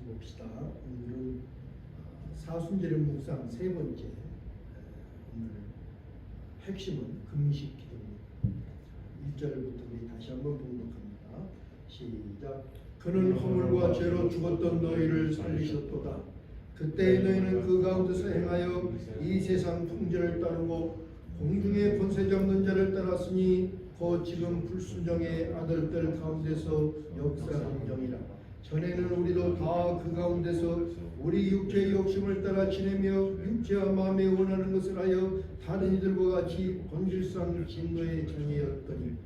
말씀 봅시다. 오늘은 사순절의 묵상 세 번째. 오늘 핵심은 금식 기도입니다. 1절부터 우리 다시 한번 봉독합니다. 시작. 그는 허물과 죄로 죽었던 너희를 살리셨도다. 그때 너희는 그 가운데서 행하여 이 세상 풍조를 따르고 공중의 권세 잡는 자를 따랐으니 곧 지금 불순종의 아들들 가운데서 역사하는 영이라. 전에는 우리도 다 그 가운데서 우리 육체의 욕심을 따라 지내며 육체와 마음에 원하는 것을 하여 다른 이들과 같이 본질상 진노의 자녀였더니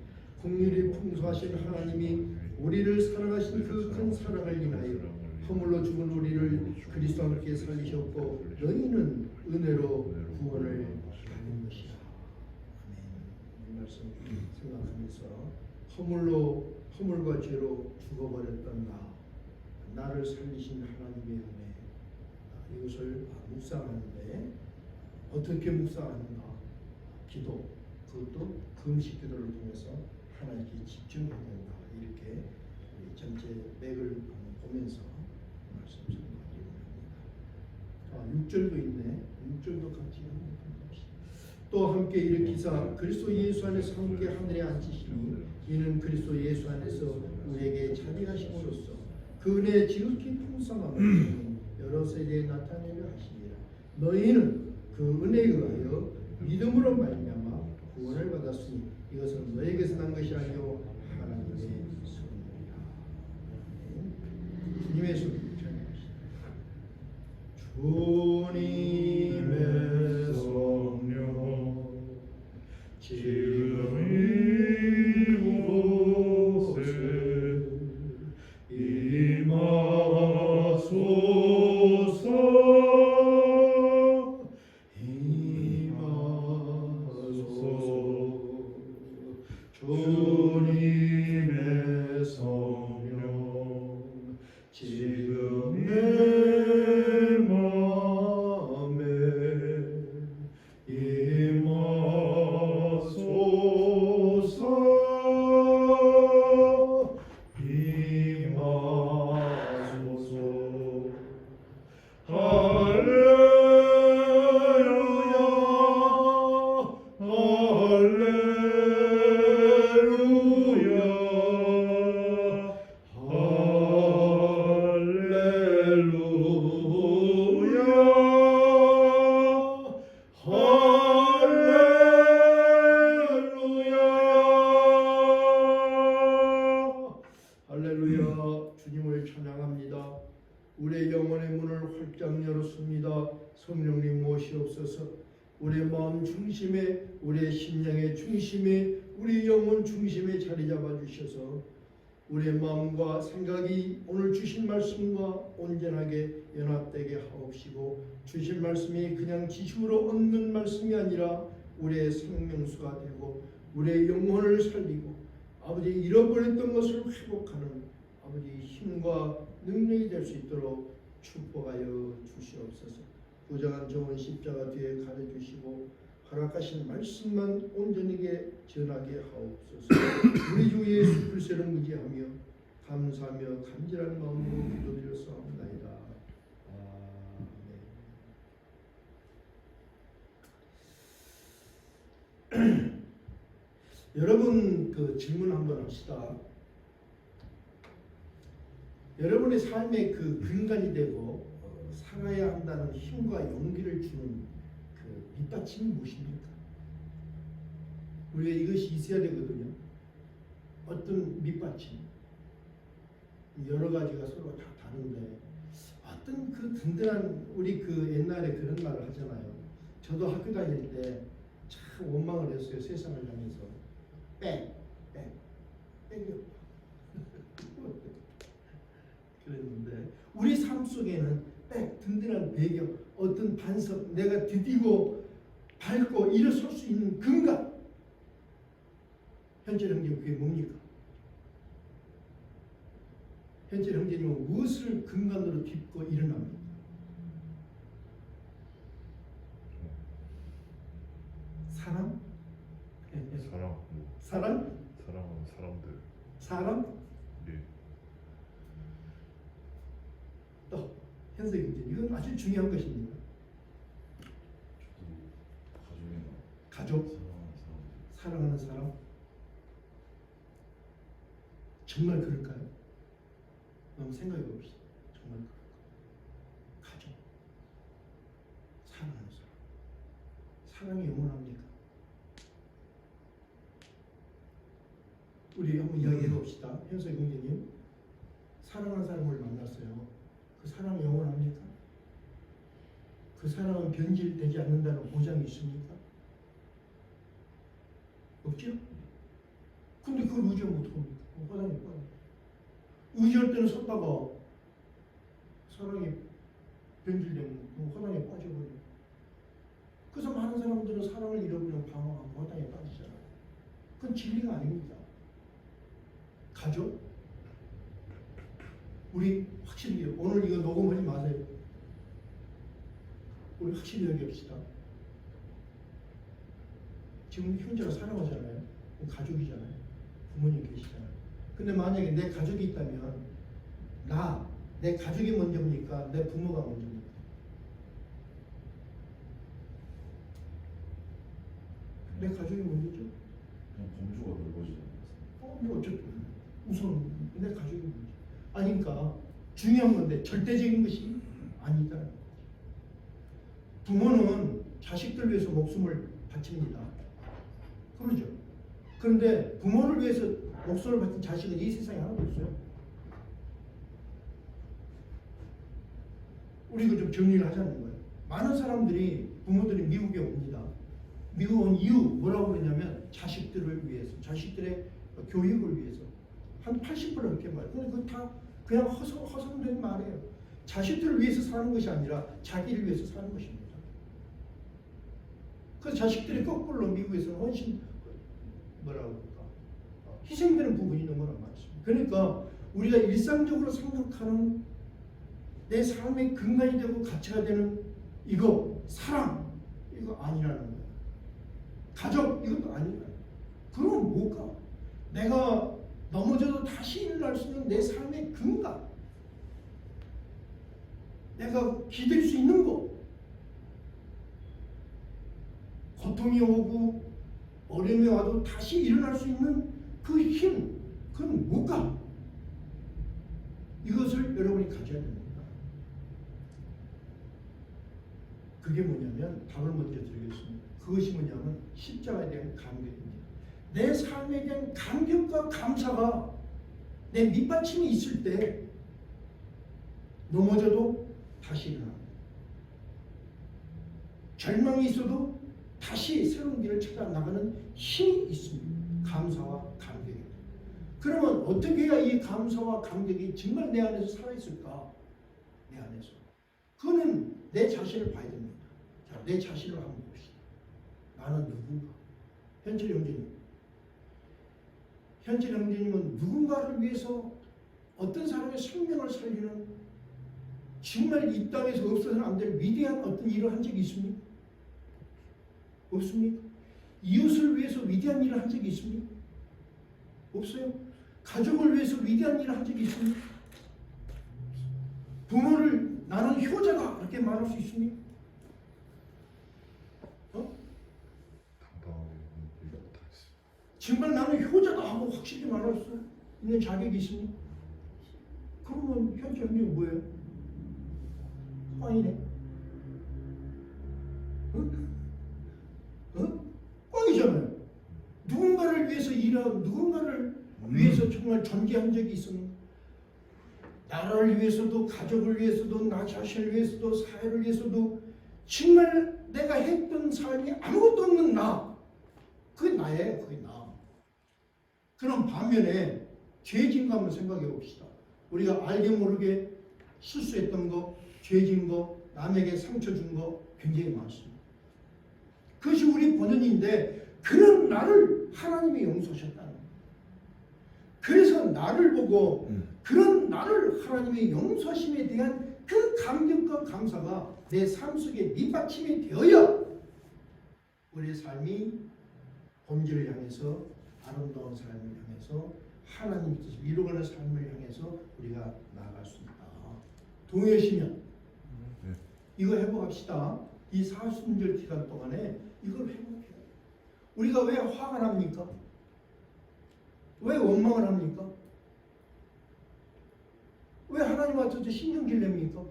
긍휼이 풍성하신 하나님이 우리를 사랑하신 그 큰 사랑을 인하여 허물로 죽은 우리를 그리스도와 함께 살리셨고 너희는 은혜로 구원을 받는 것이라. 아멘. 이 말씀 생각하면서 허물과 죄로 죽어버렸던 나를 살리신 하나님의 은혜, 이것을 묵상하는데 어떻게 묵상하는가? 기도, 그것도 금식 기도를 통해서 하나님께 집중해야 된다. 이렇게 전체 맥을 보면서 말씀 전하기 원합니다. 6절도 있네. 6절도 같이 한번 봅시다. 또 함께 일으키사 그리스도 예수 안에서 함께 하늘에 앉히시니 이는 그리스도 예수 안에서 우리에게 자비하심으로써 그 은혜의 지극히 풍성함을 여러 세대에 나타내려 하시니라. 너희는 그 은혜에 의하여 믿음으로 말미암아 구원을 받았으니 이것은 너에게서 난 것이 아니요 하나님의 선물이라. 주님의 손 찬양하시다. 주님의 성령 지금 이곳에 임하소서. 주님의 성령 지금 내 마음에 임하소서. 임하소서. 할렐루야 할렐루야 할렐루야. 주님을 찬양합니다. 우리의 영혼의 문을 활짝 열었습니다. 성령님 모시옵소서. 우리의 마음 중심에, 우리의 심령의 중심에, 우리 영혼 중심에 자리 잡아 주셔서 우리의 마음과 생각이 오늘 주신 말씀과 온전하게 연합되게 하옵시고 주신 말씀이 그냥 지식으로 얻는 말씀이 아니라 우리의 생명수가 되고 우리의 영혼을 살리고 아버지 잃어버렸던 것을 회복하는 아버지 힘과 능력이 될 수 있도록 축복하여 주시옵소서. 부정한 정원 십자가 뒤에 가려주시고 허락하신 말씀만 온전하게 전하게 하옵소서. 우리 주 예수 그리스도를 무지하며 감사하며 간절한 마음으로 기도드렸사옵나이다. 아멘. 여러분 그 질문 한번 합시다. 여러분의 삶의 그 근간이 되고 살아야 한다는 힘과 용기를 주는 그 밑받침이 무엇입니까? 우리가 이것이 있어야 되거든요. 어떤 밑받침, 여러 가지가 서로 다 다른데 어떤 그 든든한 우리 그 옛날에 그런 말을 하잖아요. 저도 학교 다닐 때 참 원망을 했어요. 세상을 향해서 백이요. 그랬는데 우리 삶 속에는 든든한 배경, 어떤 반석, 내가 디디고 밟고 일어설 수 있는 근간. 현재 형제는 그게 뭡니까? 현재 형제님은 무엇을 근간으로 딛고 일어납니까? 사람? 사람? 사랑하는 사람들. 사람? 네. 또 현석 경제님, 이건 아주 중요한 것입니다. 가족, 사랑하는 사람, 정말 그럴까요? 한번 생각해 봅시다. 정말 그럴까요? 가족, 사랑하는 사람, 사랑이 영원합니까? 우리 한번 이야기해 봅시다. 현석 경제님, 사랑하는 사람을 만났어요. 그 사랑이 영원합니까? 그 사랑은 변질되지 않는다는 보장이 있습니까? 없죠? 근데 그걸 의지하면 어떡합니까? 화장이 빠져. 의지할 때는 섰다가 사랑이 변질되면 화장에 빠져버려. 그래서 많은 사람들은 사랑을 잃어버리면 방황하고 화장에 빠지잖아요. 그건 진리가 아닙니다. 가족? 우리 확실히 오늘 이거 녹음하지 마세요. 우리 확실히 얘기합시다. 지금 형제가 사랑하잖아요. 가족이잖아요. 부모님 계시잖아요. 근데 만약에 내 가족이 있다면 내 가족이 먼저입니까? 내 부모가 먼저입니까? 내 가족이 먼저죠. 그냥 범주가 넓어지는 거죠. 뭐 어쨌든 우선 내 가족이 먼저. 아니니까 중요한 건데 절대적인 것이 아니다. 부모는 자식들 위해서 목숨을 바칩니다. 그러죠. 그런데 부모를 위해서 목숨을 바친 자식은 이 세상에 하나도 없어요. 우리가 좀 정리를 하자는 거예요. 많은 사람들이 부모들이 미국에 옵니다. 미국 온 이유 뭐라고 그러냐면 자식들을 위해서, 자식들의 교육을 위해서. 한 80% 이렇게 말해요. 근데 그거 다 그냥 허송된 말이에요. 자식들을 위해서 사는 것이 아니라 자기를 위해서 사는 것입니다. 그래서 자식들이 거꾸로 미국에서는 훨씬 뭐라고 할까? 희생되는 부분이 너무나 많습니다. 그러니까 우리가 일상적으로 생각하는 내 삶의 근간이 되고 가치가 되는 이거 사랑 이거 아니라는 거예요. 가족 이것도 아니라는 거예요. 그럼 뭘까? 내가 넘어져도 다시 일어날 수 있는 내 삶의 근간, 내가 기댈 수 있는 것, 고통이 오고 어려움이 와도 다시 일어날 수 있는 그 힘, 그건 뭘까? 이것을 여러분이 가져야 됩니다. 그게 뭐냐면 답을 먼저 드리겠습니다. 그것이 뭐냐면 십자가에 대한 감격입니다. 내 삶에 대한 감격과 감사가 내 밑받침이 있을 때 넘어져도 다시 일어납니다. 절망이 있어도 다시 새로운 길을 찾아 나가는 힘이 있습니다. 감사와 감격입니다. 그러면 어떻게 해야 이 감사와 감격이 정말 내 안에서 살아있을까? 내 안에서. 그거는 내 자신을 봐야 됩니다. 자, 내 자신을 한번 봅시다. 나는 누군가? 현철 형제님. 현철 형제님은 누군가를 위해서 어떤 사람의 생명을 살리는 정말 이 땅에서 없어서는 안 될 위대한 어떤 일을 한 적이 있습니까? 없습니까? 이웃을 위해서 위대한 일을 한 적이 있습니까? 없어요. 가족을 위해서 위대한 일을 한 적이 있습니까? 부모를 나는 효자다 이렇게 말할 수 있습니까? 정말 나는 효자다 하고 확실히 말할 수 있는 자격이 있습니까? 그러면 현재 형님 뭐예요? 꽝이네. 꽝이잖아요. 누군가를 위해서 일하고 누군가를 위해서 정말 존재한 적이 있습니까? 나라를 위해서도 가족을 위해서도 나 자신을 위해서도 사회를 위해서도 정말 내가 했던 삶이 아무것도 없는 나. 그게 나예요. 그게 나. 그럼 반면에 죄진 거 한번 생각해 봅시다. 우리가 알게 모르게 실수했던 거, 죄진 거, 남에게 상처 준 거 굉장히 많습니다. 그것이 우리 본연인데 그런 나를 하나님이 용서하셨다는 거예요. 그래서 나를 보고 그런 나를 하나님의 용서하심에 대한 그 감격과 감사가 내 삶 속에 밑받침이 되어야 우리의 삶이 본질을 향해서 아름다운 삶을 향해서 하나님 뜻을 이루어가는 삶을 향해서 우리가 나아갈 수 있다. 동의하시면 네. 이거 회복합시다. 이 사순절 기간 동안에 이걸 회복해요. 우리가 왜 화가 납니까? 왜 원망을 합니까? 왜 하나님 앞에서 신경질 냅니까?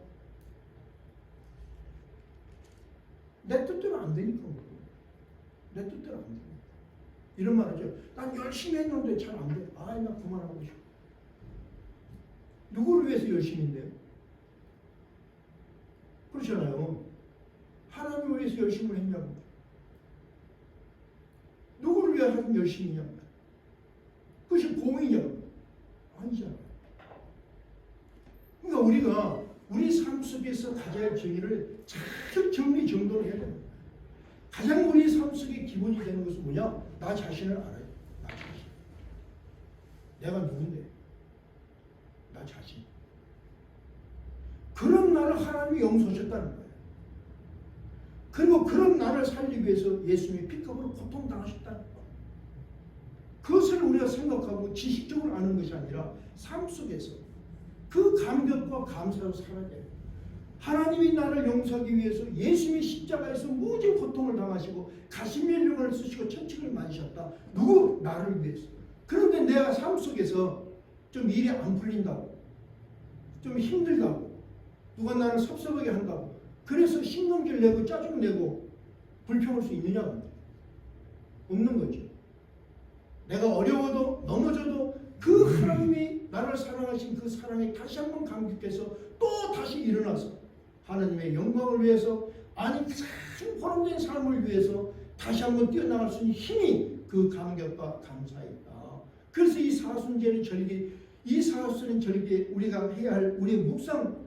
내 뜻대로 안 되니까. 내 뜻대로 안 되니까. 이런 말 하죠. 난 열심히 했는데 잘 안 돼. 아, 나 그만하고 싶어. 누구를 위해서 열심히 했네요? 그렇잖아요. 하나님을 위해서 열심히 했냐고. 누구를 위해 하나님 열심히 했냐고. 그것이 공이냐고. 아니잖아요. 그러니까 우리가 우리 삶 속에서 가져야 할 정의를 잘 정리정돈을 해야 됩니다. 가장 우리 삶 속에 기본이 되는 것은 뭐냐? 나 자신을 알아요. 나 자신. 내가 누군데? 나 자신. 그런 나를 하나님이 용서하셨다는 거예요. 그리고 그런 나를 살리기 위해서 예수님이 피값으로 고통당하셨다는 거예요. 그것을 우리가 생각하고 지식적으로 아는 것이 아니라 삶 속에서 그 감격과 감사로 살아야 돼요. 하나님이 나를 용서하기 위해서 예수님이 십자가에서 무지 고통을 당하시고 가시면류관을 쓰시고 천칭을 맞으셨다. 누구? 나를 위해서. 그런데 내가 삶 속에서 좀 일이 안 풀린다고, 좀 힘들다고, 누가 나를 섭섭하게 한다고, 그래서 신경질 내고 짜증 내고 불평할 수 있느냐? 없는 거죠. 내가 어려워도 넘어져도 그 하나님이 나를 사랑하신 그 사랑에 다시 한번 감격해서 또 다시 일어나서 하나님의 영광을 위해서, 아니 참 보람된 삶을 위해서 다시 한번 뛰어나갈 수 있는 힘이 그 감격과 감사에 있다. 그래서 이 사순절의 절기, 이 사순절의 절기에 우리가 해야 할 우리의 묵상,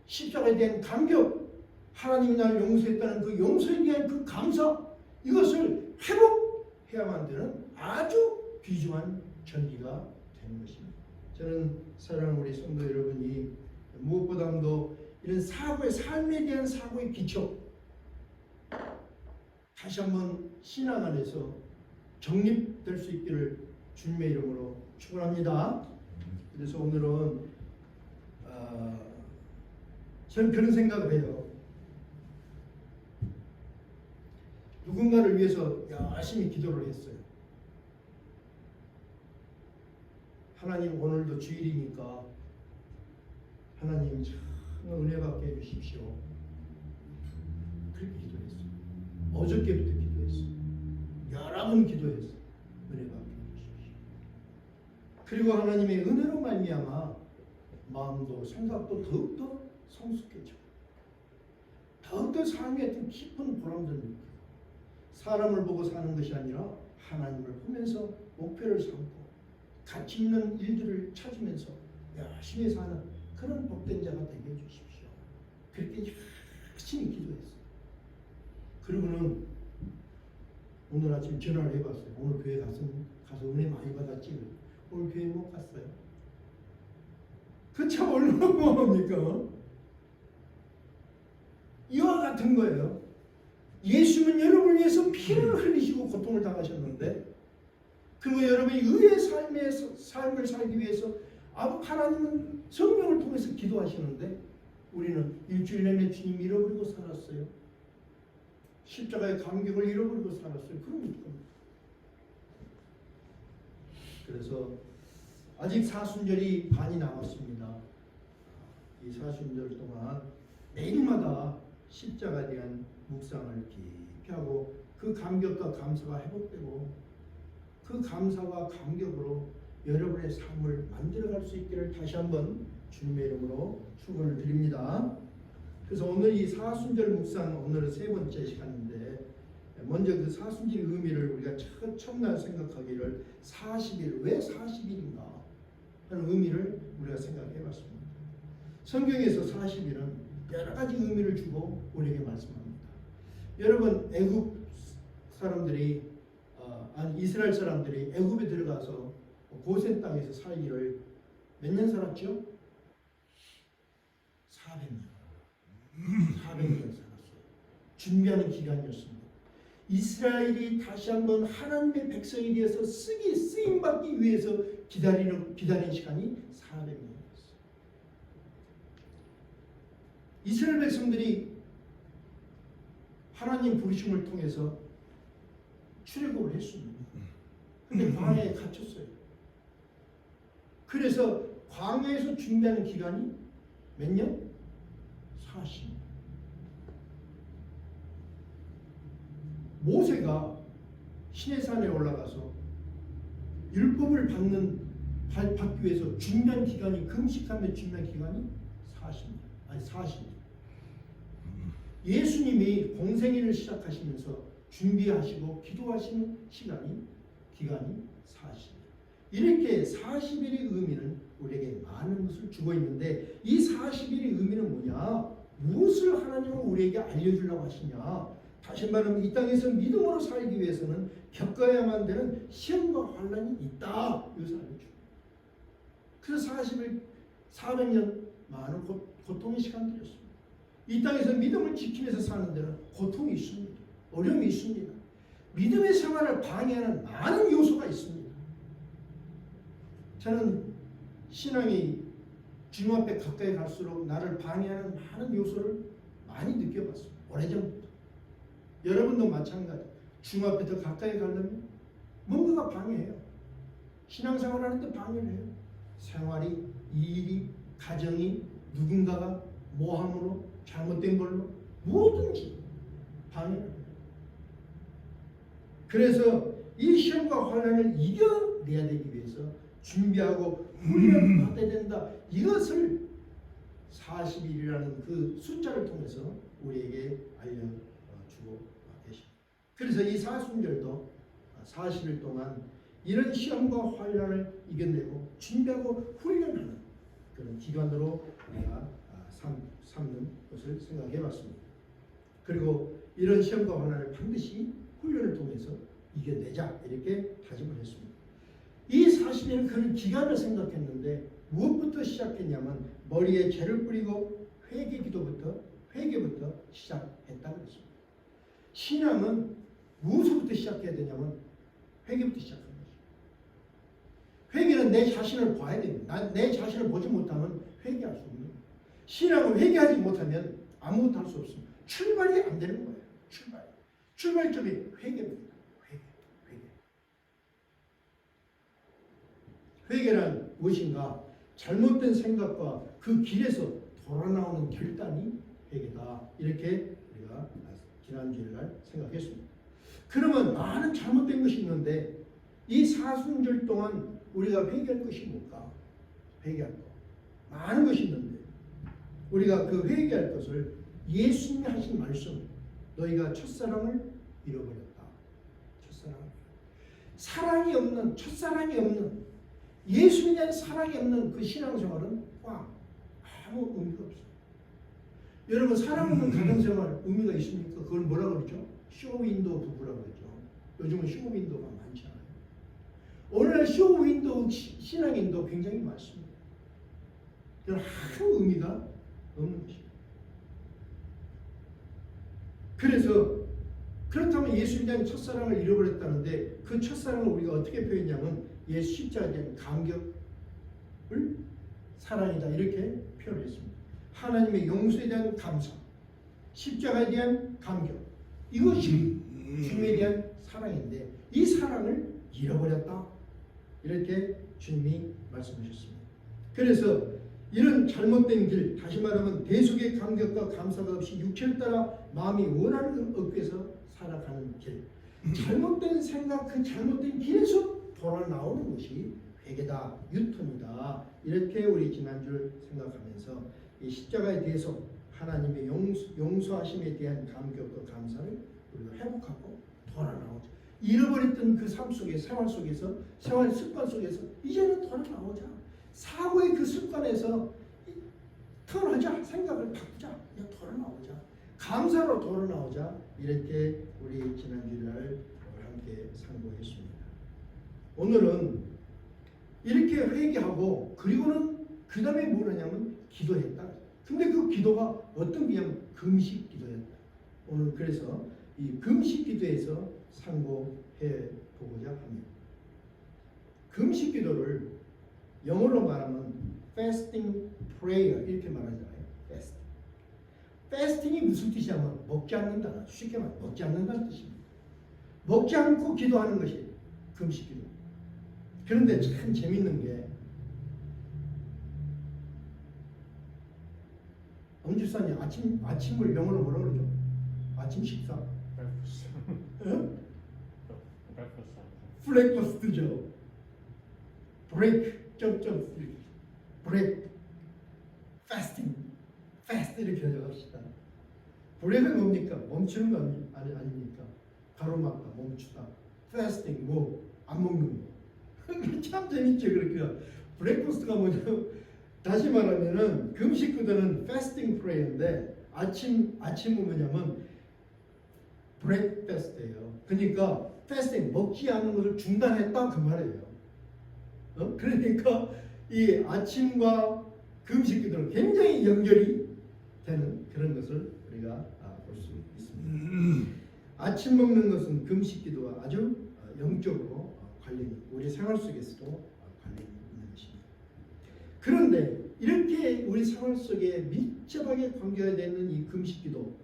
십자가에 대한 감격, 하나님이 나를 용서했다는 그 용서에 대한 그 감사, 이것을 회복해야만 되는 아주 귀중한 절기가 되는 것입니다. 저는 사랑하는 우리 성도 여러분이 무엇보다도 이런 사고의, 삶에 대한 사고의 기초, 다시 한번 신앙 안에서 정립될 수 있기를 주님의 이름으로 축원합니다. 그래서 오늘은 저는 그런 생각을 해요. 누군가를 위해서 열심히 기도를 했어요. 하나님, 오늘도 주일이니까 하나님 참 은혜 받게 해주십시오. 그렇게 기도했어요. 어저께부터 기도했어요. 여러 번 기도했어요. 은혜 받게 해주십시오. 그리고 하나님의 은혜로 말미암아 마음도 생각도 더욱더 성숙해져. 더욱더 삶에 어떤 깊은 보람도 느끼고, 사람을 보고 사는 것이 아니라 하나님을 보면서 목표를 삼고 가치 있는 일들을 찾으면서 열심히 사는 그런 복된 자가 되게 해주십시오. 그렇게 열심히 기도했어요. 그리고는 오늘 아침 전화를 해봤어요. 오늘 교회 가서 은혜 많이 받았지? 오늘 교회 못 갔어요. 그 참 얼마나 고마웁니까? 이와 같은 거예요. 예수님은 여러분을 위해서 피를 흘리시고 고통을 당하셨는데, 그리고 여러분이 의의 삶을 살기 위해서 하나님은 성령을 통해서 기도하시는데, 우리는 일주일 내내 주님 잃어버리고 살았어요. 십자가의 감격을 잃어버리고 살았어요. 그럼 어떡합니까? 그래서 아직 사순절이 반이 남았습니다. 이 사순절 동안 매일마다 십자가에 대한 묵상을 깊이 하고 그 감격과 감사가 회복되고 그 감사와 감격으로 여러분의 삶을 만들어갈 수 있기를 다시 한번 주님의 이름으로 축원을 드립니다. 그래서 오늘 이 사순절 묵상, 오늘은 세 번째 시간인데, 먼저 그 사순절 의미를 우리가 첫날 생각하기를 40일, 왜 40일인가 하는 의미를 우리가 생각해 봤습니다. 성경에서 40일은 여러 가지 의미를 주고 우리에게 말씀합니다. 여러분, 애굽 사람들이 이스라엘 사람들이 애굽에 들어가서 고센 땅에서 살기를 몇 년 살았죠? 400년. 400년 살았어요. 준비하는 기간이었습니다. 이스라엘이 다시 한번 하나님의 백성이 되어서 쓰임받기 위해서 기다린 시간이 400년이었어요. 이스라엘 백성들이 하나님 부르심을 통해서 출애굽을 했습니다. 근데 광야에 갇혔어요. 그래서 광야에서 준비하는 기간이 몇 년? 40년. 모세가 시내산에 올라가서 율법을 받기 위해서 준비한 기간이, 금식하며 준비한 기간이 40년. 아니 40년. 예수님이 공생애를 시작하시면서 준비하시고 기도하시는 기간이 40년. 이렇게 40일의 의미는 우리에게 많은 것을 주고 있는데, 이 40일의 의미는 뭐냐? 무엇을 하나님은 우리에게 알려주려고 하시냐? 다시 말하면 이 땅에서 믿음으로 살기 위해서는 겪어야만 되는 시험과 환난이 있다. 이것을 알려줘요. 그래서 40일, 400년 많은 고통의 시간들이었습니다. 이 땅에서 믿음을 지키면서 사는 데는 고통이 있습니다. 어려움이 있습니다. 믿음의 생활을 방해하는 많은 요소가 있습니다. 저는 신앙이 주님 앞에 가까이 갈수록 나를 방해하는 많은 요소를 많이 느껴봤습니다. 오래전부터. 여러분도 마찬가지. 주님 앞에 더 가까이 가려면 뭔가가 방해해요. 신앙생활 하는데 방해를 해요. 생활이, 일이, 가정이, 누군가가 모함으로, 잘못된 걸로 뭐든지 방해를 해요. 그래서 이 시험과 환난을 이겨내야 되기 위해서 준비하고 훈련을 받아야 된다. 이것을 40일이라는 그 숫자를 통해서 우리에게 알려주고 계십니다. 그래서 이 사순절도 40일 동안 이런 시험과 환난을 이겨내고 준비하고 훈련하는 그런 기간으로 우리가 삼는 것을 생각해 봤습니다. 그리고 이런 시험과 환난을 반드시 훈련을 통해서 이겨내자, 이렇게 다짐을 했습니다. 이 40일은 그런 기간을 생각했는데 무엇부터 시작했냐면 머리에 죄를 뿌리고 회개부터 시작했다는 것입니다. 신앙은 무엇부터 시작해야 되냐면 회개부터 시작하는 거죠. 회개는 내 자신을 봐야 됩니다. 내 자신을 보지 못하면 회개할 수 없는 거예요. 신앙은 회개하지 못하면 아무것도 할 수 없습니다. 출발이 안 되는 거예요. 출발점이 회개입니다. 회개란 무엇인가? 잘못된 생각과 그 길에서 돌아 나오는 결단이 회개다. 이렇게 우리가 지난 주일날 생각했습니다. 그러면 많은 잘못된 것이 있는데 이 사순절 동안 우리가 회개할 것이 뭘까? 회개할 것 많은 것이 있는데 우리가 그 회개할 것을 예수님이 하신 말씀, 너희가 첫사랑을 잃어버렸다. 사랑이 없는, 첫사랑이 없는, 예수님에 대한 사랑이 없는 그 신앙생활은 아무 의미가 없어요. 여러분, 사랑 없는 가정생활 의미가 있습니까? 그걸 뭐라 그러죠? 쇼윈도우 부부라고 그러죠. 요즘은 쇼윈도우가 많지 않아요. 오늘날 쇼윈도우 신앙인도 굉장히 많습니다. 이건 아무 의미가 없는 것입니다. 그래서 그렇다면 예수님에 대한 첫사랑을 잃어버렸다는데 그 첫사랑을 우리가 어떻게 표현했냐면 예수 십자가에 대한 감격을 사랑이다, 이렇게 표현했습니다. 하나님의 용서에 대한 감사, 십자가에 대한 감격, 이것이 주님에 대한 사랑인데 이 사랑을 잃어버렸다, 이렇게 주님이 말씀하셨습니다. 그래서 이런 잘못된 길, 다시 말하면 대속의 감격과 감사가 없이 육체를 따라 마음이 원하는 것 얻기 위해서 살아가는 길, 잘못된 생각, 그 잘못된 길에서 돌아 나오는 것이 회개다, 유턴이다, 이렇게 우리 지난주를 생각하면서 이 십자가에 대해서 하나님의 용서하심에 대한 감격과 감사를 우리가 회복하고 돌아 나오자. 잃어버렸던 그 삶 속에, 생활 속에서, 생활 습관 속에서 이제는 돌아 나오자. 사고의 그 습관에서 턴하자, 생각을 바꾸자, 그냥 돌아 나오자, 감사로 돌아 나오자, 이렇게 우리 지난주를 함께 상고했습니다. 오늘은 이렇게 회개하고 그리고는 그 다음에 뭐냐면 기도했다. 근데 그 기도가 어떤 기냐면 금식 기도였다. 오늘 그래서 이 금식 기도에서 상고해 보고자 합니다. 금식 기도를 영어로 말하면 fasting prayer 이렇게 말하잖아요. 패스팅이 무슨 뜻이냐면 먹지 않는다. 쉽게 말해 먹지 않는다는 뜻입니다. 먹지 않고 기도하는 것이 금식기도. 그런데 참 재밌는 게 엄지사님 아침을 영어로 뭐라 그러죠? 아침 식사? 응? 브레이크퍼스트죠. 브레이크 점점 브레이크 패스팅 패스트 이렇게 가져갑시다. 브레이크는 뭡니까? 멈추는 거 아닙니까? 가로막다 멈추다. 패스팅 뭐 안 먹는 거. 참 재밌죠. 그러니까 브레이크퍼스트가 뭐냐면 다시 말하면은 금식기도는 패스팅 프레이인데 아침은 뭐냐면 브레이크 패스트예요. 그러니까 패스팅 먹지 않는 것을 중단했다 그 말이에요. 그러니까 이 아침과 금식기도는 굉장히 연결이 되는 그런 것을 우리가 볼 수 있습니다. 아침 먹는 것은 금식기도와 아주 영적으로 관련이 우리 생활 속에서도 관련이 있는 것입니다. 그런데 이렇게 우리 생활 속에 밀접하게 관계가 되는 이 금식기도,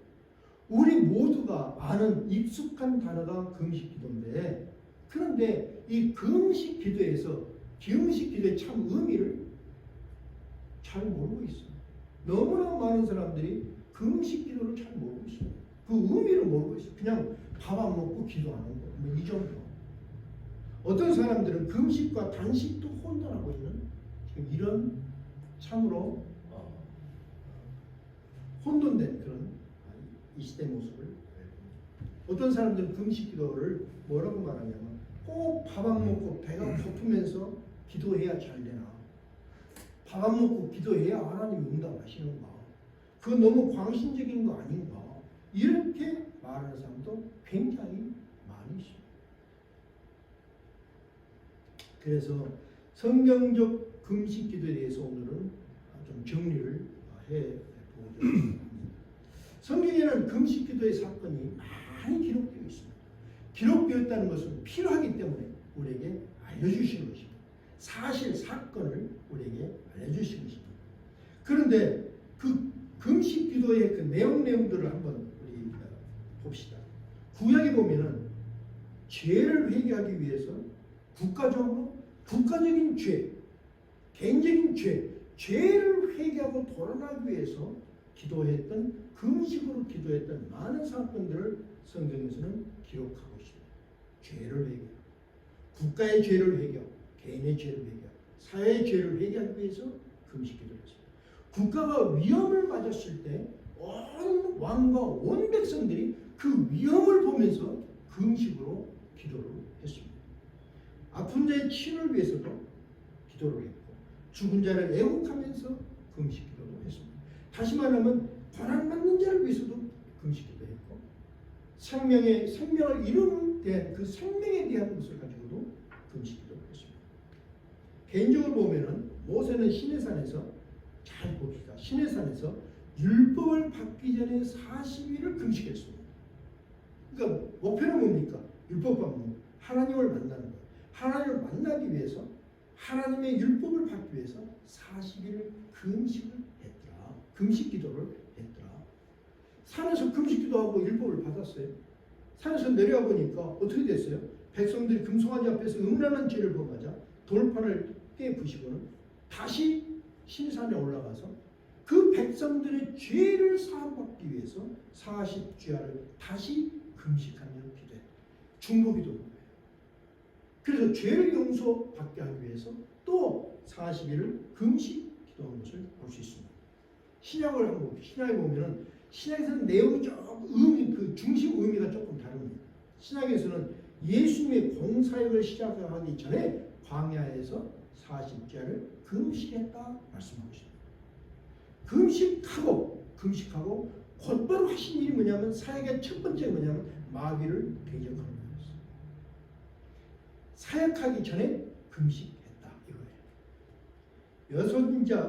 우리 모두가 아는 익숙한 단어가 금식기도인데, 그런데 이 금식기도에서 금식기도의 참 의미를 잘 모르고 있어요. 너무나 많은 사람들이 금식기도를 잘 모르고 있어요. 그 의미를 모르고 있어요. 그냥 밥 안 먹고 기도하는 거, 뭐 이 정도. 어떤 사람들은 금식과 단식도 혼돈하고 있는 지금 이런 참으로 혼돈된 그런 이 시대 모습을. 어떤 사람들은 금식기도를 뭐라고 말하냐면 꼭 밥 안 먹고 배가 고프면서 기도해야 잘 되나, 밥 안 먹고 기도해야 하나님이 응답하시는가, 그건 너무 광신적인 거 아닌가, 이렇게 말하는 사람도 굉장히 많이 있습니다. 그래서 성경적 금식기도에 대해서 오늘은 좀 정리를 해보고자 합니다. 성경에는 금식기도의 사건이 많이 기록되어 있습니다. 기록되었다는 것은 필요하기 때문에 우리에게 알려주시는 것입니다. 사실 사건을 우리에게 알려주시는 것입니다. 그런데 그 금식기도의 그 내용들을 한번 우리 봅시다. 구약에 보면은 죄를 회개하기 위해서 국가적인 죄, 개인적인 죄를 회개하고 돌아나기 위해서 기도했던, 금식으로 기도했던 많은 사건들을 성경에서는 기록하고 있습니다. 죄를 회개하고, 국가의 죄를 회개하고, 개인의 죄를 회개하고, 사회의 죄를 회개하기 위해서 금식 기도를 했습니다. 국가가 위험을 맞았을 때 온 왕과 온 백성들이 그 위험을 보면서 금식으로 기도를 했습니다. 아픈 자의 치유를 위해서도 기도를 했고, 죽은 자를 애국하면서 금식 기도도 했습니다. 다시 말하면 고난받는 자를 위해서도 금식 기도했고, 생명을 이루는 그 생명에 대한 것을 가지고도 금식 기도를 했습니다. 개인적으로 보면은 모세는 시내산에서, 잘 봅시다, 시내산에서 율법을 받기 전에 40일을 금식했습니다. 그러니까 목표는 뭡니까? 율법 받는, 하나님을 만나는 것. 하나님을 만나기 위해서, 하나님의 율법을 받기 위해서 40일을 금식을 했더라. 금식 기도를 했더라. 산에서 금식 기도하고 율법을 받았어요. 산에서 내려와 보니까 어떻게 됐어요? 백성들이 금송아지 앞에서 음란한 죄를 범하자 돌판을 깨부시고는 다시 신산에 올라가서 그 백성들의 죄를 사함받기 위해서 40주야를 다시 금식하며 기도했다. 중보기도. 그래서 죄를 용서받게 하기 위해서 또 40일을 금식 기도한 것을 볼 수 있습니다. 신약을 한번 볼게요. 신약에 보면은 신약에서는 내용이 조금 그 중심 의미가 조금 다릅니다. 신약에서는 예수님의 공사역을 시작하기 전에 광야에서 40주야를 금식했다 말씀하고 있습니다. 금식하고 곧바로 하신 일이 뭐냐면, 사역의 첫 번째 뭐냐면 마귀를 대적하는 거였어요. 사역하기 전에 금식했다 이거예요.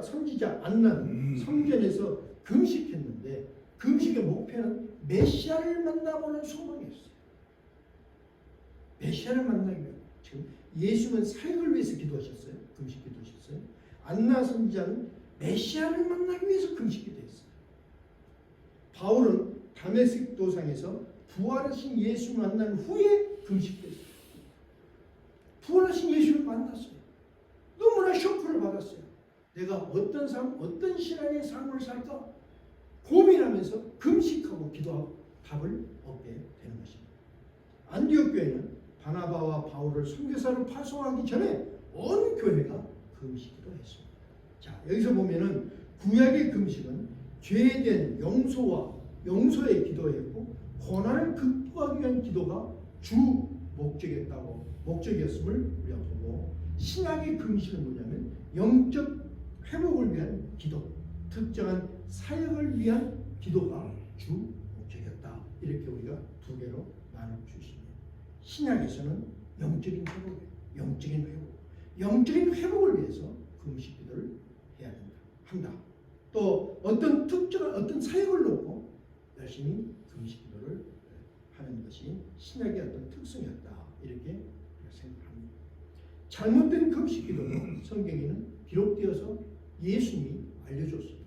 선지자 안나는 성전에서 금식했는데, 금식의 목표는 메시아를 만나보는 소망이었어요. 메시아를 만나기 위해. 지금 예수는 사역을 위해서 기도하셨어요. 금식 기도하셨어요. 안나 선지자는 메시아를 만나기 위해서 금식 기도했어요. 바울은 다메섹 도상에서 부활하신 예수 만난 후에 금식했어요. 부활하신 예수를 만났어요. 너무나 쇼크를 받았어요. 내가 어떤 삶, 어떤 신앙의 삶을 살까 고민하면서 금식하고 기도하고 답을 얻게 되는 것입니다. 안디옥 교회는 바나바와 바울을 선교사로 파송하기 전에 온 교회가 금식기도 했습니다. 자, 여기서 보면은 구약의 금식은 죄에 대한 용서의 기도였고 고난을 극복하기 위한 기도가 주 목적이었음을 우리가 보고, 신약의 금식은 뭐냐면 영적 회복을 위한 기도, 특정한 사역을 위한 기도가 주 목적이었다. 이렇게 우리가 두 개로 나눌 수 있습니다. 신약에서는 영적인 회복을 위해서 금식 기도를 해야 한다. 또 어떤 특정한 어떤 사역을 놓고 열심히 금식 기도를 하는 것이 신약의 어떤 특성이었다. 이렇게 생각합니다. 잘못된 금식 기도는 성경에는 기록되어서 예수님이 알려줬습니다.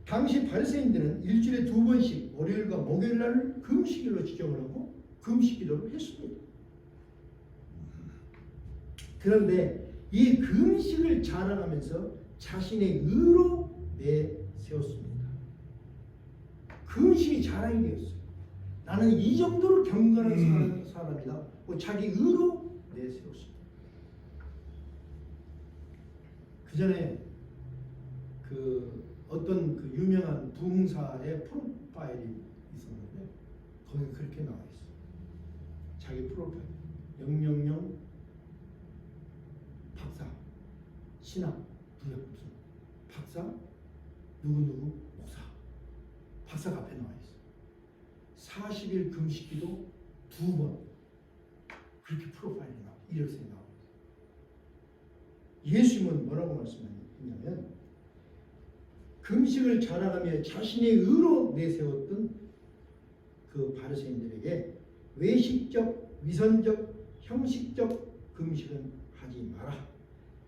당시 바리새인들은 일주일에 2번씩 월요일과 목요일날을 금식일로 지정을 하고 금식기도를 했습니다. 그런데 이 금식을 자랑하면서 자신의 의로 내세웠습니다. 금식이 자랑이 되었어요. 나는 이 정도로 경건한 사람이다. 자기 의로 내세웠습니다. 그 전에 어떤 유명한 부흥사의 프로파일이 있었는데 거기 그렇게 나와 있어요. 자기 프로파일 000 박사, 신학, 부역무슨 박사, 누구누구 목사, 박사가 앞에 나와 있어요. 40일 금식기도 2번, 그렇게 프로파일이 나와. 이렇게 나와. 예수님은 뭐라고 말씀했냐면 금식을 자랑하며 자신의 의로 내세웠던 그 바리새인들에게 외식적, 위선적, 형식적 금식은 하지 마라.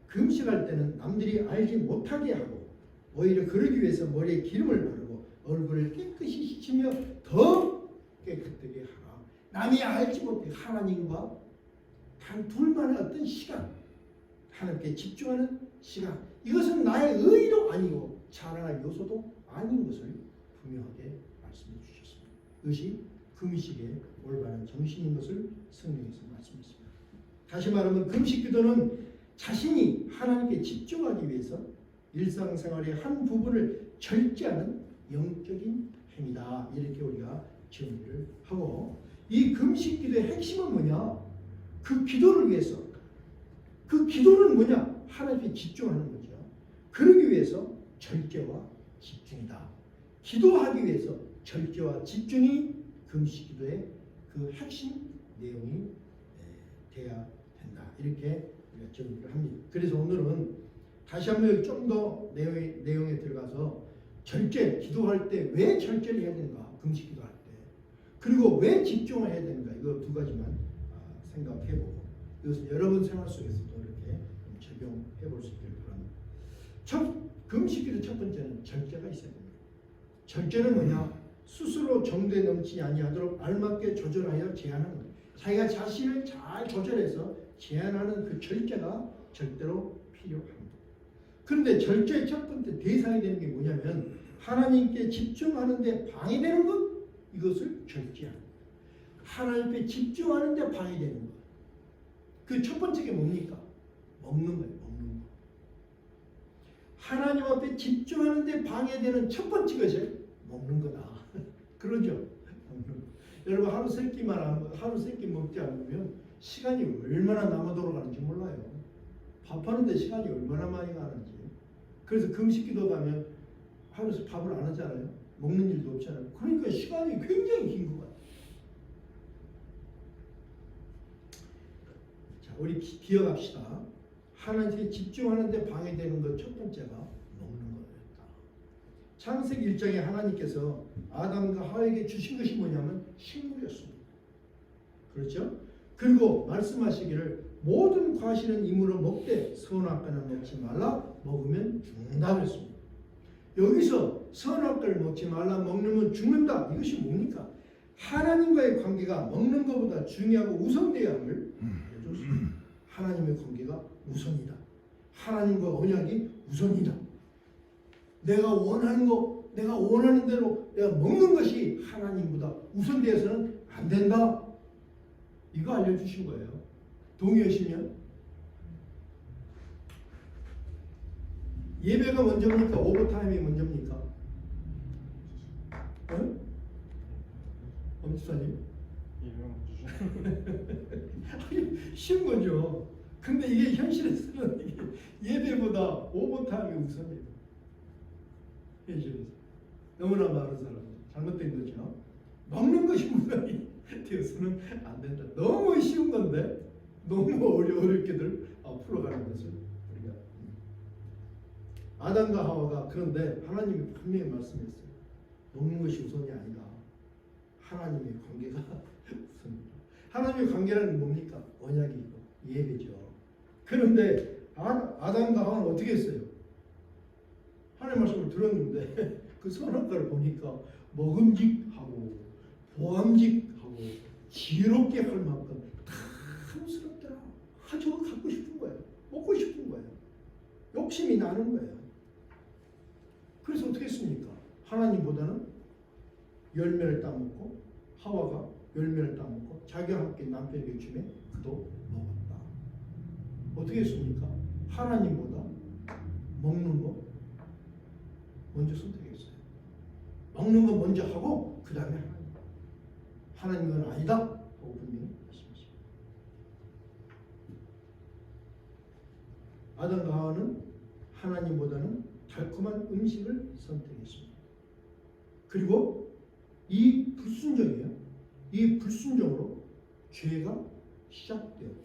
금식할 때는 남들이 알지 못하게 하고 오히려 그러기 위해서 머리에 기름을 바르고 얼굴을 깨끗이 씻으며 더 깨끗하게 하라. 남이 알지 못해 하나님과 단 둘만의 어떤 시간, 하나님께 집중하는 시간, 이것은 나의 의로 아니고 자랑할 요소도 아닌 것을 분명하게 말씀해 주셨습니다. 이것이 금식의 올바른 정신인 것을 성경에서 말씀했습니다. 다시 말하면 금식기도는 자신이 하나님께 집중하기 위해서 일상생활의 한 부분을 절제하는 영적인 행위다. 이렇게 우리가 정리를 하고, 이 금식기도의 핵심은 뭐냐? 그 기도를 위해서, 그 기도는 뭐냐? 하나님께 집중하는 거죠. 그러기 위해서 절제와 집중이다. 기도하기 위해서 절제와 집중이 금식기도의 그 핵심 내용이 돼야 된다. 이렇게 우리가 정리를 합니다. 그래서 오늘은 다시 한번 좀 더 내용에 들어가서 절제, 기도할 때 왜 절제를 해야 되는가? 금식기도할 때. 그리고 왜 집중을 해야 되는가? 이거 두 가지만 생각해보고 이것은 여러분 생활 속에서도 이렇게 적용해 볼 수 있기를 바랍니다. 금식기도 첫 번째는 절제가 있어야 됩니다. 절제는 뭐냐? 스스로 정도에 넘치지 아니하도록 알맞게 조절하여 제한하는 거예요. 자기가 자신을 잘 조절해서 제한하는 그 절제가 절대로 필요합니다. 그런데 절제의 첫 번째 대상이 되는 게 뭐냐면 하나님께 집중하는 데 방해되는 것, 이것을 절제하는 거예요. 하나님께 집중하는 데 방해되는 것. 그 첫 번째가 뭡니까? 먹는 거예요. 먹는 거. 하나님 앞에 집중하는 데 방해되는 첫 번째 것이 먹는 거다. 그러죠? 여러분 하루 세 끼 먹지 않으면 시간이 얼마나 남아 돌아가는지 몰라요. 밥하는데 시간이 얼마나 많이 가는지. 그래서 금식기도 가면 하루에서 밥을 안 하잖아요. 먹는 일도 없잖아요. 그러니까 시간이 굉장히 긴 것 같아요. 자, 우리 기억합시다. 하나님께 집중하는데 방해되는 것 첫 번째가 먹는 거였다. 창세기 1장에 하나님께서 아담과 하와에게 주신 것이 뭐냐면 식물이었습니다. 그렇죠? 그리고 말씀하시기를 모든 과실은 임으로 먹되 선악과는 먹지 말라, 먹으면 죽는다 그랬습니다. 여기서 선악과를 먹지 말라, 먹으면 죽는다. 이것이 뭡니까? 하나님과의 관계가 먹는 것보다 중요하고 우선되어야 함을 알려줬습니다. 하나님의 관계가 우선이다. 하나님과 언약이 우선이다. 내가 원하는 거, 내가 원하는 대로 내가 먹는 것이 하나님보다 우선되어서는 안 된다. 이거 알려주신 거예요. 동의하시면? 예배가 먼저입니까? 오버타임이 먼저입니까? 응? 엄지사님? 아니, 쉬운 거죠. 근데 이게 현실에서는 이게 예배보다 오버타임이 우선이에요. 현실에서. 너무나 많은 사람이 잘못된 거죠. 먹는 것이 우선이 되어서는 안 된다. 너무 쉬운 건데 너무 어렵게들 풀어가는 것을 우리가 아담과 하와가 그런데 하나님이 분명히 말씀했어요. 먹는 것이 우선이 아니다. 하나님의 관계가 우선이다. 하나님의 관계라는 뭡니까? 언약이고 예배죠. 그런데 아담과 하와는 어떻게 했어요? 하나님 말씀을 들었는데 그 선악과를 보니까 먹음직하고 보암직하고 지혜롭게 할 만큼 탐스럽더라. 저거 갖고 싶은 거예요. 먹고 싶은 거예요. 욕심이 나는 거예요. 그래서 어떻게 했습니까? 하나님보다는 열매를 따먹고 하와가 열매를 따먹고 자기와 함께 남편에게 주매 그도 먹었다. 어떻게 했습니까? 하나님보다 먹는 거 먼저 선택했어요. 먹는 거 먼저 하고 그 다음에 하나님은 아니다 하고 분명히 말씀하십니다. 아담과 하와는 하나님보다는 달콤한 음식을 선택했습니다. 그리고 이 불순종이에요. 이 불순종으로 죄가 시작되었고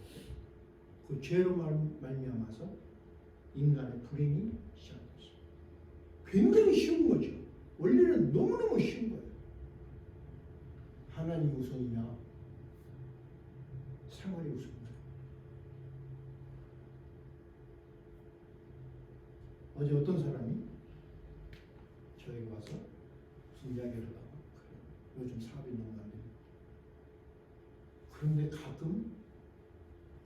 그 죄로 말미암아서 인간의 불행이 시작됐습니다. 굉장히 쉬운 거죠. 원리는 너무너무 쉬운 거예요. 하나님 우선이냐 생활이 우선이냐. 어제 어떤 사람이 저에게 와서 무슨 이야기를 하다가 요즘 사업이 너무 안 돼요. 그런데 가끔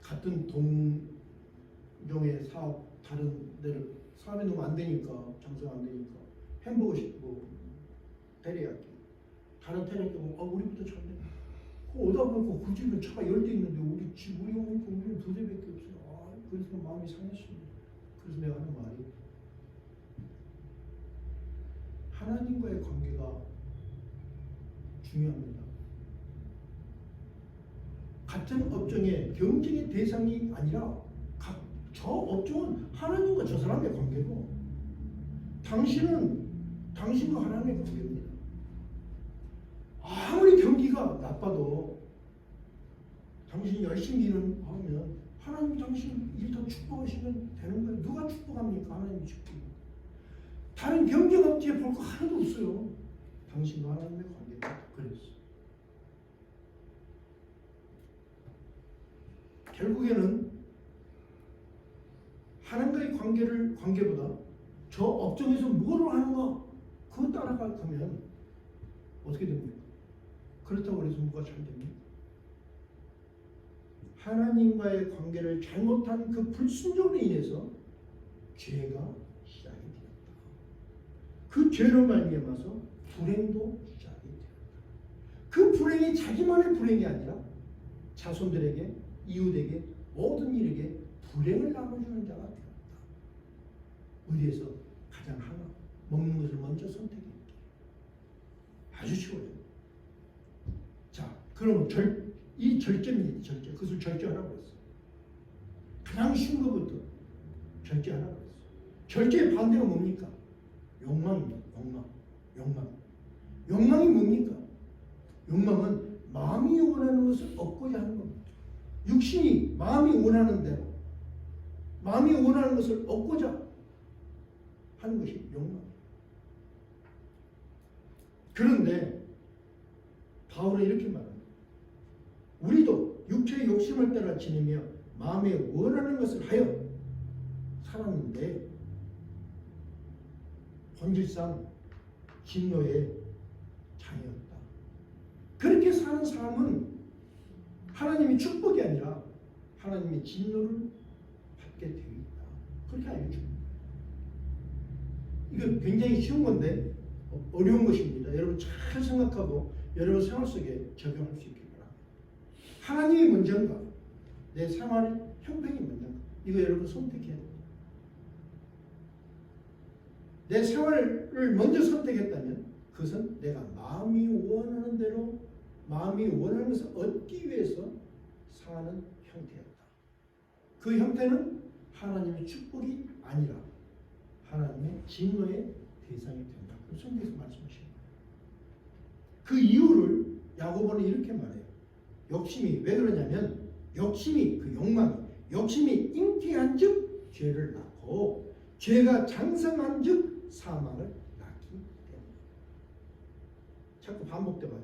같은 동종의 사업 다른 데를 사업이 너무 안 되니까 장사가 안 되니까 햄버거 싶고 테리야끼 다른 테리야끼 우리부터 잘 돼. 오다 보니까 그 집에 차가 10대 있는데 우리 오니까 우리는 2대밖에 없어요. 그래서 마음이 상했습니다. 그래서 내가 하는 말이 하나님과의 관계가 중요합니다. 같은 업종의 경쟁의 대상이 아니라 저 업종은 하나님과 저 사람의 관계고 당신은 당신과 하나님의 관계입니다. 아무리 경기가 나빠도 당신이 열심히 일을 하면 하나님 당신 일 더 축복하시면 되는 거예요. 누가 축복합니까? 하나님이 축복해요. 다른 경쟁업체에 볼 거 하나도 없어요. 당신과 하나님의 관계가 그랬어요. 결국에는 하나님과의 관계보다 저 업종에서 뭐를 하는가 그거 따라가면 어떻게 됩니까? 그렇다고 해서 뭐가 잘 됩니까? 하나님과의 관계를 잘못한 그 불순종으로 인해서 죄가 시작이 되었다. 그 죄로 말미암아서 불행도 시작이 되었다. 그 불행이 자기만의 불행이 아니라 자손들에게 이웃에게 모든 일에게 불행을 나눠주는 자가 되었다. 어디에서 가장 하나 먹는 것을 먼저 선택했기 아주 쉬워요. 자, 그럼 이 절제입니다. 절제. 그것을 절제하라고 했어요. 가장 쉬운 것부터 절제하라고 했어요. 절제의 반대가 뭡니까? 욕망입니다. 욕망이 뭡니까? 욕망은 마음이 원하는 것을 얻고자 하는 겁니다. 육신이 마음이 원하는 대로 마음이 원하는 것을 얻고자 하는 것이 욕망. 그런데 바울은 이렇게 말합니다. 우리도 육체의 욕심을 따라 지내며 마음에 원하는 것을 하여 살았는데 본질상 진노의 자녀였다. 그렇게 사는 삶은 하나님의 축복이 아니라 하나님의 진노를 받게 되어 있다. 그렇게 알려줍니다. 이건 굉장히 쉬운 건데 어려운 것입니다. 여러분 잘 생각하고 여러분 생활 속에 적용할 수 있기 바랍니다. 하나님이 먼저인가? 내 생활의 형편이 먼저인가? 이거 여러분 선택해야 됩니다. 내 생활을 먼저 선택했다면 그것은 내가 마음이 원하는 대로 마음이 원하는 것을 얻기 위해서 사는 형태였다. 그 형태는 하나님의 축복이 아니라 하나님의 진노의 대상이 된다. 성경에서 말씀하십니다. 그 이유를 야고보는 이렇게 말해요. 욕심이 왜 그러냐면 욕심이 그 욕심이 잉태한즉 죄를 낳고 죄가 장성한즉 사망을 낳기 때문에. 자꾸 반복돼봐요.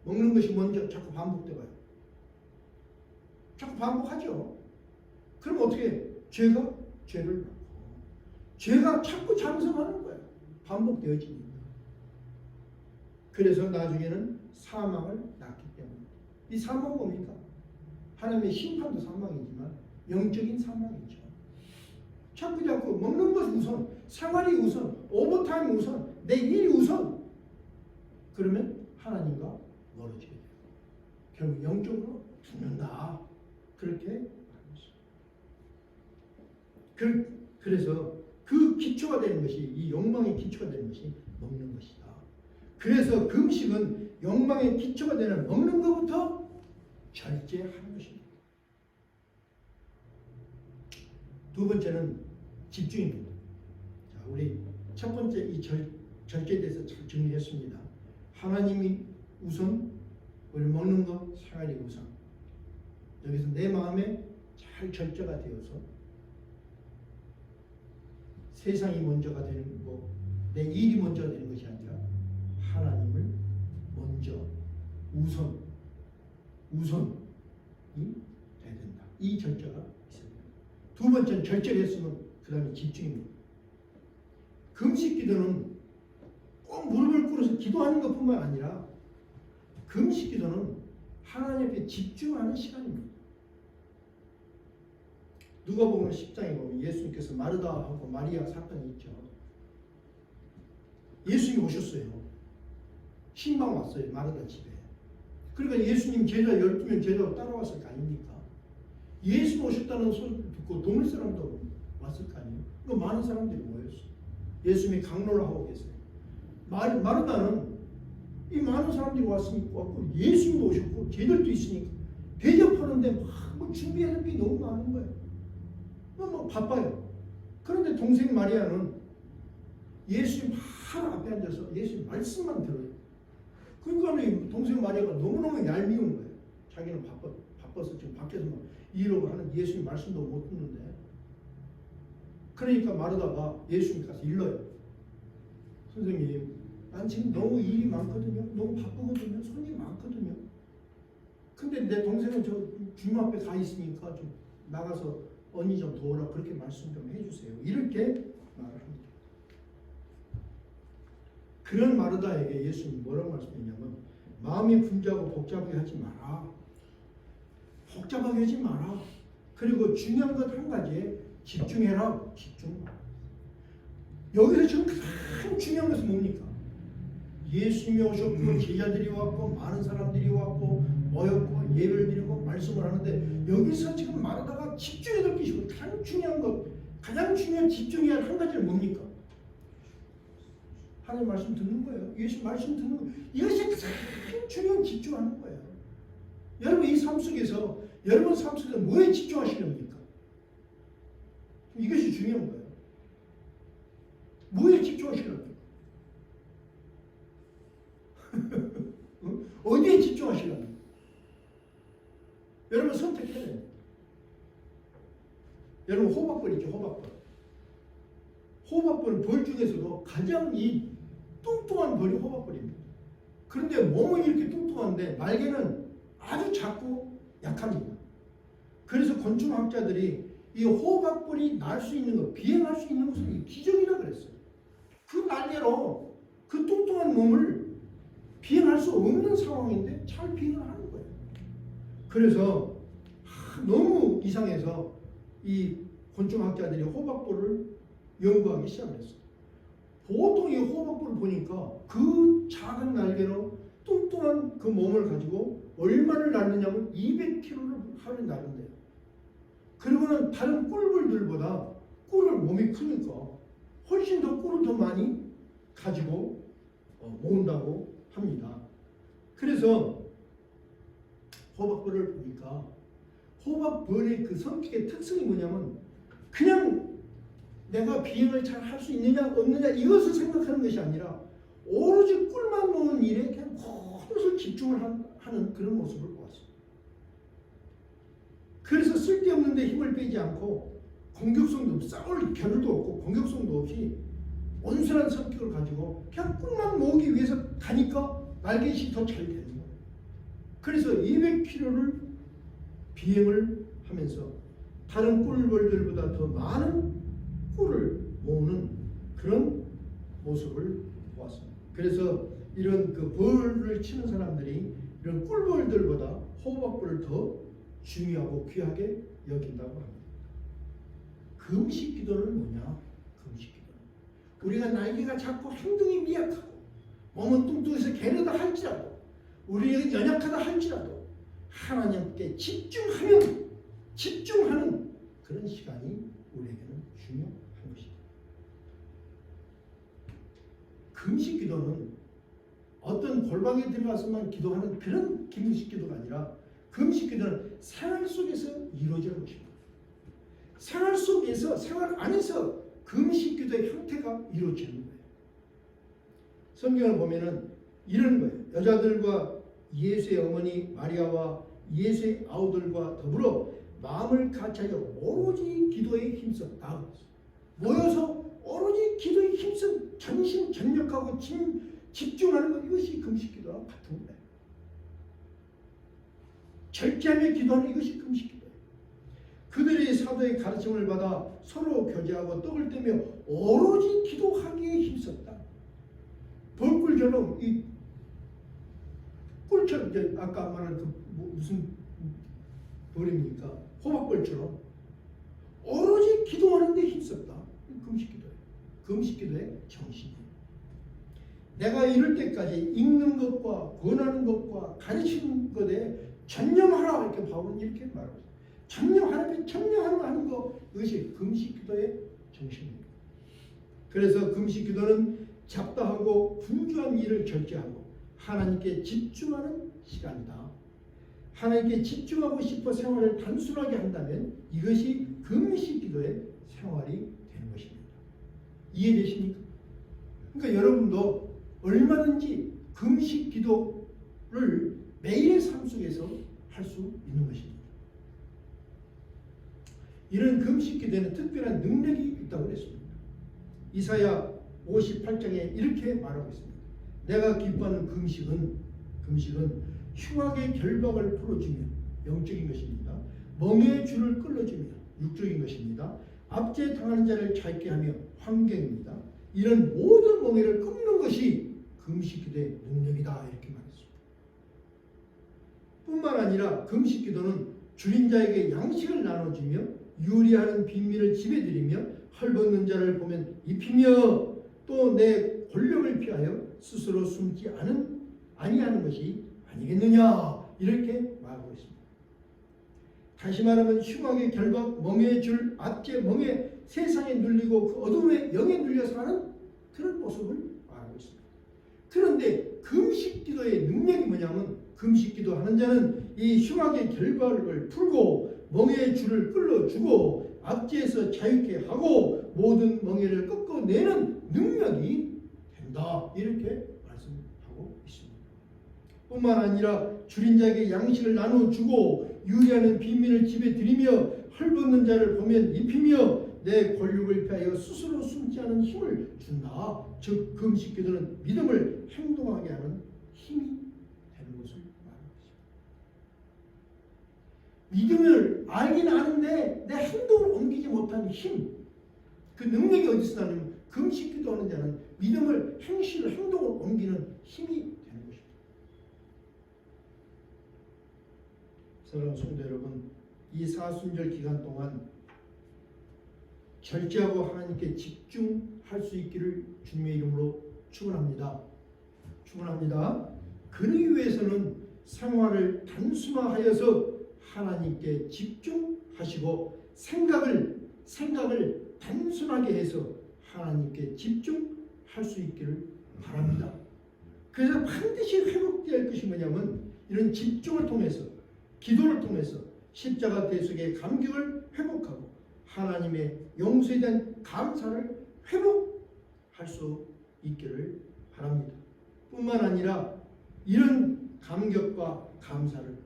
먹는 것이 먼저 자꾸 반복돼봐요. 자꾸 반복하죠. 그럼 어떻게 해? 죄가 죄를 낳고 죄가 자꾸 장성하는 거예요. 반복되어집니다. 그래서 나중에는 사망을 낳기 때문에. 이 사망은 뭡니까? 하나님의 심판도 사망이지만 영적인 사망이죠. 자꾸 먹는 것이 우선, 생활이 우선, 오버타임이 우선, 내 일이 우선. 그러면 하나님과 멀어지게 돼요. 결국 영적으로 죽는다. 그렇게 말합니다. 그래서 그 기초가 되는 것이, 이 욕망의 기초가 되는 것이 먹는 것이다. 그래서 금식은 욕망의 기초가 되는 먹는 것부터 절제하는 것입니다. 두 번째는 집중입니다. 자, 우리 첫 번째 이 절제에 대해서 잘 정리했습니다. 하나님이 우선, 우리 먹는 것, 생활이 우선. 여기서 내 마음에 잘 절제가 되어서 세상이 먼저가 되는 거, 내 일이 먼저가 되는 것이 아니라 하나님을 먼저 우선이 돼야 된다. 이 절제가 있어야 된다. 두 번째는 절제를 했으면 그 다음에 집중입니다. 금식 기도는 꼭 무릎을 꿇어서 기도하는 것뿐만 아니라 금식 기도는 하나님 앞에 집중하는 시간입니다. 누가복음 10장에 보면 예수님께서 마르다하고 마리아 사건이 있죠. 예수님이 오셨어요. 신방 왔어요. 마르다 집에. 그러니까 예수님 제자 12명 제자가 따라왔을 거 아닙니까? 예수님 오셨다는 소리를 듣고 동네 사람도 왔을 거 아니에요? 그 많은 사람들이 모였어요. 예수님이 강론을 하고 계세요. 마르다는 이 많은 사람들이 왔고 예수님도 오셨고 제자들도 있으니까 대접하는데 막 준비해야 될 게 너무 많은 거예요. 뭐 바빠요. 그런데 동생 마리아는 예수님 바로 앞에 앉아서 예수님 말씀만 들어요. 그러니까 동생 마리아가 너무너무 얄미운 거예요. 자기는 바빠서 지금 밖에서 막 일하고 하는 예수님 말씀도 못 듣는데. 그러니까 마르다가 예수님 가서 일러요. 선생님, 난 지금 너무 일이 많거든요. 너무 바쁘거든요. 손님이 많거든요. 근데 내 동생은 저 주님 앞에 가 있으니까 좀 나가서 언니 좀 도우라 그렇게 말씀 좀 해주세요. 이렇게 말을 합니다. 그런 마르다에게 예수님이 뭐라고 말씀했냐면 마음이 분주하고 복잡하게 하지 마라. 복잡하게 하지 마라. 그리고 중요한 것 한 가지에 집중해라. 집중. 여기서 지금 가장 중요한 것은 뭡니까? 예수님이 오셨고 제자들이 왔고 많은 사람들이 왔고 모였고 예배를 드리고 말씀을 하는데 여기서 지금 마르다가 집중해야 될 것이고 가장 중요한 것, 가장 중요한 집중해야 할 한 가지는 뭡니까? 하나님 말씀 듣는 거예요. 예수 말씀 듣는 거예요. 이것이 가장 중요한 집중하는 거예요. 여러분 이 삶 속에서 여러분 삶 속에서 뭐에 집중하시렵니까? 이것이 중요한 거예요. 뭐에 집중하시렵니까? 어디에 집중하시렵니까? 여러분 선택해야 돼요. 여러분 호박벌 있죠, 호박벌. 호박벌은 벌 중에서도 가장 이 뚱뚱한 벌이 호박벌입니다. 그런데 몸은 이렇게 뚱뚱한데 날개는 아주 작고 약합니다. 그래서 곤충학자들이 이 호박벌이 날 수 있는 것, 비행할 수 있는 것은 기적이라 그랬어요. 그 날개로 그 뚱뚱한 몸을 비행할 수 없는 상황인데 잘 비행을 하는 거예요. 그래서 너무 이상해서 이 곤충학자들이 호박볼을 연구하기 시작했어요. 보통 이 호박볼을 보니까 그 작은 날개로 뚱뚱한 그 몸을 가지고 얼마를 날느냐면 200km를 하루에 나른대요. 그리고는 다른 꿀벌들보다 꿀을 몸이 크니까 훨씬 더 꿀을 더 많이 가지고 모은다고 합니다. 그래서 호박벌을 보니까 호박벌의 그 성격의 특성이 뭐냐면 그냥 내가 비행을 잘 할 수 있느냐 없느냐 이것을 생각하는 것이 아니라 오로지 꿀만 모은 일에 그냥 홀로 집중을 하는 그런 모습을 보았어요. 그래서 쓸데없는 데 힘을 빼지 않고 공격성도 없고 싸울 겨를도 없고 공격성도 없이 온순한 성격을 가지고 그냥 꿀만 모으기 위해서 가니까 날개짓이 더 잘 되는 거예요. 그래서 200km를 비행을 하면서 다른 꿀벌들보다 더 많은 꿀을 모으는 그런 모습을 보았습니다. 그래서 이런 그 벌을 치는 사람들이 이런 꿀벌들보다 호박벌을 더 중요하고 귀하게 여긴다고 합니다. 금식기도는 뭐냐? 금식기도는 우리가 날개가 작고 행동이 미약하고 몸은 뚱뚱해서 게으르다 할지라도 우리에게 연약하다 할지라도 하나님께 집중하는 그런 시간이 우리에게는 중요한 것입니다. 금식기도는 어떤 골방에 들어가서만 기도하는 그런 금식기도가 아니라 금식기도는 생활 속에서 이루어지는 것입니다. 생활 속에서 생활 안에서 금식기도의 형태가 이루어지는 거예요. 성경을 보면은 이런 거예요. 여자들과 예수의 어머니 마리아와 예수의 아우들과 더불어 마음을 같이하여 오로지 기도에 힘썼다. 모여서 오로지 기도에 힘쓴 전심전력하고 집중하는 것 이것이 금식기도와 같은 거예요. 절제하며 기도하는 이것이 금식기도예요. 그들이 사도의 가르침을 받아 서로 교제하고 떡을 떼며 오로지 기도하기에 힘썼다. 벌꿀처럼 이 꿀처럼 이제 아까 말한 그 무슨 벌입니까? 호박벌처럼 오로지 기도하는데 힘썼다. 금식기도예요. 금식기도의 정신이에요. 내가 이럴 때까지 읽는 것과 권하는 것과 가르치는 것에 전념하라 이렇게 바울은 이렇게 말하고 있어요. 전념하는 것 이것이 금식기도의 정신입니다. 그래서 금식기도는 잡다하고 분주한 일을 절제하고 하나님께 집중하는 시간이다. 하나님께 집중하고 싶어 생활을 단순하게 한다면 이것이 금식기도의 생활이 되는 것입니다. 이해되십니까? 그러니까 여러분도 얼마든지 금식기도를 매일의 삶 속에서 할 수 있는 것입니다. 이런 금식기도에는 특별한 능력이 있다고 했습니다. 이사야 58장에 이렇게 말하고 있습니다. 내가 기뻐하는 금식은 흉악의 결박을 풀어주며 영적인 것입니다. 멍에의 줄을 끌어주며 육적인 것입니다. 압제 당하는 자를 자유케 하며 환경입니다. 이런 모든 멍에를 끊는 것이 금식기도의 능력이다 이렇게 말했습니다. 뿐만 아니라 금식기도는 줄인 자에게 양식을 나눠주며 유리하는 빈민을 집에 들이며 헐벗는 자를 보면 입히며 또 내 권력을 피하여 스스로 숨지 아니하는 것이 아니겠느냐 이렇게 말하고 있습니다. 다시 말하면 흉악의 결박, 멍에의 줄, 압제, 멍에 세상에 눌리고 그 어둠의 영에 눌려 사는 그런 모습을 말하고 있습니다. 그런데 금식기도의 능력이 뭐냐면 금식기도 하는 자는 이 흉악의 결박을 풀고 멍에의 줄을 끌어주고 압제에서 자유케 하고 모든 멍에를 꺾어내는 능력이 된다 이렇게 말씀하고 있습니다. 뿐만 아니라 줄인 자에게 양식을 나눠주고 유리하는 빈민을 집에 들이며 헐벗는 자를 보면 입히며 내 권력을 피하여 스스로 숨지 않은 힘을 준다. 즉 금식기도는 믿음을 행동하게 하는 힘이 되는 것을 말하고 있습니다. 믿음을 알긴 아는데 내 행동을 옮기지 못하는 힘, 그 능력이 어디서 나냐면 금식기도 하는 자는 믿음을 행실을 행동을 옮기는 힘이 되는 것입니다. 사랑하는 성도 여러분, 이 사순절 기간 동안 절제하고 하나님께 집중할 수 있기를 주님의 이름으로 축원합니다. 축원합니다. 그러기 위해서는 생활을 단순화하여서 하나님께 집중하시고 생각을 단순하게 해서 하나님께 집중할 수 있기를 바랍니다. 그래서 반드시 회복될 것이 뭐냐면 이런 집중을 통해서 기도를 통해서 십자가 대속의 감격을 회복하고 하나님의 용서에 대한 감사를 회복할 수 있기를 바랍니다. 뿐만 아니라 이런 감격과 감사를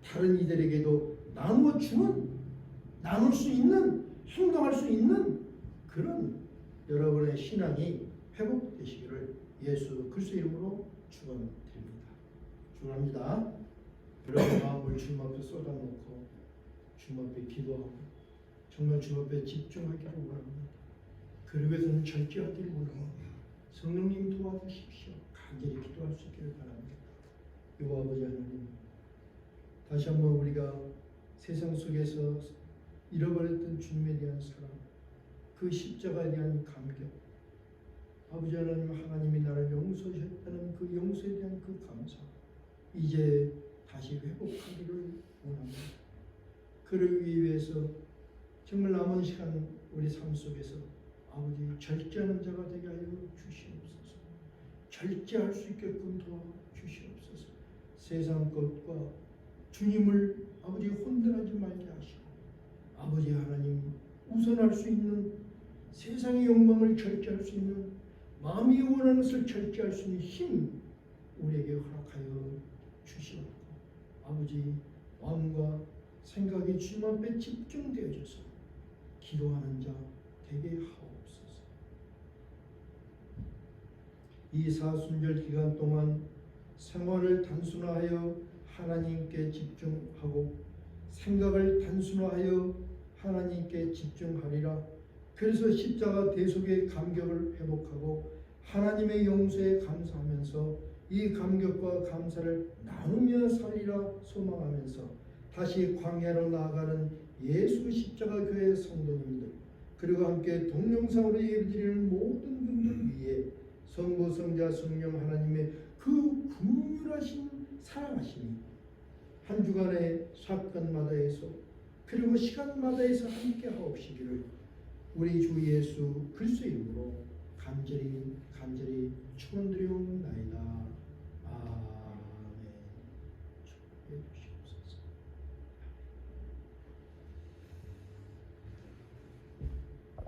다른 이들에게도 나눌 수 있는, 행동할 수 있는 그런 여러분의 신앙이 회복되시기를 예수 그리스도의 이름으로 축원드립니다. 축원합니다. 여러분 마음을 주님 앞에 쏟아놓고 주님 앞에 기도하고 정말 주님 앞에 집중하기를 원합니다. 그러기 위해서는 절제하기를 원합니다. 성령님 도와주십시오. 간절히 기도할 수 있기를 바랍니다. 여호와 아버지 하나님, 다시 한번 우리가 세상 속에서 잃어버렸던 주님에 대한 사랑, 그 십자가에 대한 감격, 아버지 하나님, 하나님이 나를 용서하셨다는 그 용서에 대한 그 감사, 이제 다시 회복하기를 원합니다. 그러기 위해서 정말 남은 시간 우리 삶 속에서 아버지 절제하는 자가 되게 하여 주시옵소서. 절제할 수 있게끔 도와주시옵소서. 세상 것과 주님을 아버지 혼돈하지 말게 하시고 아버지 하나님 우선할 수 있는 세상의 욕망을 절제할 수 있는 마음이 원하는 것을 절제할 수 있는 힘 우리에게 허락하여 주시옵고 아버지 마음과 생각이 주님 앞에 집중되어져서 기도하는 자 되게 하옵소서. 이 사순절 기간 동안 생활을 단순화하여 하나님께 집중하고 생각을 단순화하여 하나님께 집중하리라. 그래서 십자가 대속의 감격을 회복하고 하나님의 용서에 감사하면서 이 감격과 감사를 나누며 살리라 소망하면서 다시 광야로 나아가는 예수 십자가 교회 성도님들 그리고 함께 동영상으로 예배드리는 모든 분들 위해 성부 성자 성령 하나님의 그 긍휼하신 사랑하심이 한 주간의 사건마다에서 그리고 시간마다에서 함께 하옵시기를 우리 주 예수 그리스도의 이름으로 간절히 축원드리옵나이다.